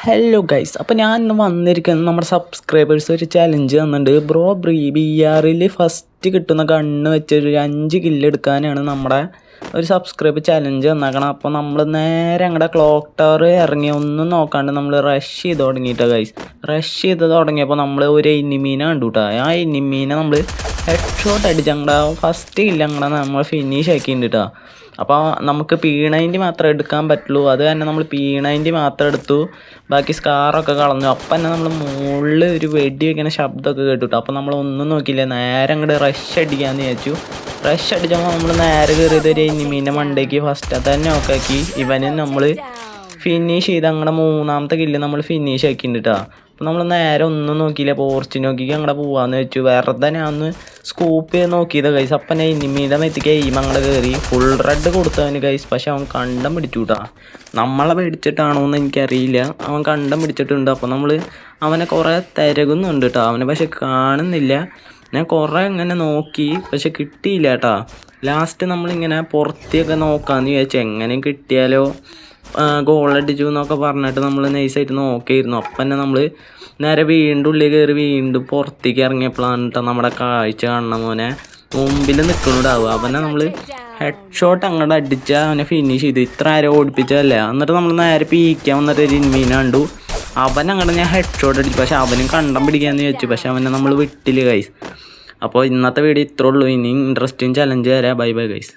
Hello guys, അപ്പോൾ ഞാൻ ഇന്ന് വന്നിരിക്കുന്നത് നമ്മുടെ സബ്സ്ക്രൈബേഴ്സ് ഒരു ചലഞ്ച് തന്നിട്ടുണ്ട്. ബ്രോ BR ഫസ്റ്റ് കിട്ടുന്ന ഗണ്ണ് വെച്ചൊരു 5 കില്ല് എടുക്കാനാണ് നമ്മുടെ ഒരു സബ്സ്ക്രൈബ് ചലഞ്ച് തന്നേക്കണം. അപ്പോൾ നമ്മൾ നേരെ അങ്ങടെ ക്ലോക്ക് ടവർ ഇറങ്ങി ഒന്നും നോക്കാണ്ട് നമ്മൾ റഷ് ചെയ്ത് തുടങ്ങിയിട്ടാണ് ഗൈസ്. റഷ് ചെയ്ത് തുടങ്ങിയപ്പോൾ നമ്മൾ ഒരു എനിമീനെ കണ്ടു കേട്ടോ. ആ എനിമീനെ നമ്മൾ ഹെഡ് ഷോട്ട് അടിച്ച് അങ്ങടെ ഫസ്റ്റ് കില്ല് അങ്ങടെ നമ്മൾ ഫിനിഷ് ആക്കിയിട്ടുണ്ട് കേട്ടോ. അപ്പോൾ നമുക്ക് P90 മാത്രമേ എടുക്കാൻ പറ്റുള്ളൂ. അത് തന്നെ നമ്മൾ P90 മാത്രം എടുത്തു, ബാക്കി സ്കാറൊക്കെ കളഞ്ഞു. അപ്പം തന്നെ നമ്മൾ മുകളിൽ ഒരു വെടി വയ്ക്കുന്ന ശബ്ദമൊക്കെ കേട്ടു. അപ്പോൾ നമ്മൾ ഒന്നും നോക്കിയില്ല, നേരെ അങ്ങോട്ട് റഷ് അടിക്കാമെന്ന് വിചാരിച്ചു. റഷ് അടിച്ചപ്പോൾ നമ്മൾ നേരെ കയറിയത് ഒരു എനിമീൻ്റെ മണ്ടയ്ക്ക് ഫസ്റ്റ് തന്നെ നോക്കാക്കി ഇവനെ നമ്മൾ ഫിനിഷ് ചെയ്ത് അങ്ങടെ 3ാമത്തെ കില്ല് നമ്മൾ ഫിനിഷ് ആക്കിയിട്ടുണ്ട് കേട്ടോ. അപ്പോൾ നമ്മൾ നേരെ ഒന്നും നോക്കിയില്ല, പോർച്ച് നോക്കിക്ക് അങ്ങടെ പോവാന്ന് വെച്ചു. വെറുതെ ഞാൻ ഒന്ന് സ്കൂപ്പ് ചെയ്ത് നോക്കിയത് ഗൈസ്. അപ്പം ഞാൻ എനിമീൻ്റെ മെത്തിക്ക് എയിം അങ്ങടെ കയറി ഫുൾ റെഡ് കൊടുത്തവന് ഗൈസ്. പക്ഷെ അവൻ കണ്ടം പിടിച്ചു കേട്ടോ. നമ്മളെ പേടിച്ചിട്ടാണോ എന്ന് എനിക്കറിയില്ല, അവൻ കണ്ടം പിടിച്ചിട്ടുണ്ട്. അപ്പോൾ നമ്മൾ അവനെ കുറേ തിരകുന്നുണ്ട് കേട്ടോ, അവനെ പക്ഷെ കാണുന്നില്ല. ഞാൻ കുറേ ഇങ്ങനെ നോക്കി പക്ഷെ കിട്ടിയില്ല കേട്ടോ. ലാസ്റ്റ് നമ്മളിങ്ങനെ പുറത്തേക്ക് നോക്കാമെന്ന് വിചാരിച്ചു, എങ്ങനെ കിട്ടിയാലോ ഗോളടിച്ചു എന്നൊക്കെ പറഞ്ഞിട്ട് നമ്മൾ നൈസായിട്ട് നോക്കിയിരുന്നു. അപ്പം തന്നെ നമ്മൾ നേരെ വീണ്ടും ഉള്ളിൽ കയറി വീണ്ടും പുറത്തേക്ക് ഇറങ്ങിയപ്പോഴാണ് കേട്ടോ നമ്മുടെ കാഴ്ച കാണണം. മോനെ മുമ്പിൽ നിൽക്കണുണ്ടാവുക. അവനെ നമ്മൾ ഹെഡ് ഷോട്ട് അങ്ങോട്ട് അടിച്ചാൽ അവനെ ഫിനിഷ് ചെയ്തു. ഇത്ര ആരും ഓടിപ്പിച്ചതല്ലേ. എന്നിട്ട് നമ്മൾ നേരെ പീക്കാൻ വന്നിട്ട് ഒരു ഇൻമീനെ കണ്ടു. അവൻ അങ്ങോട്ട് ഞാൻ ഹെഡ് ഷോട്ട് അടിച്ചു, പക്ഷെ അവനും കണ്ടം പിടിക്കാമെന്ന് ചോദിച്ചു. പക്ഷെ അവനെ നമ്മൾ വിട്ടില്ല ഗൈസ്. അപ്പോൾ ഇന്നത്തെ വീഡിയോ ഇത്രേ ഉള്ളൂ. ഇനി ഇൻട്രസ്റ്റിംഗ് ചലഞ്ച് തരാം. Bye bye guys.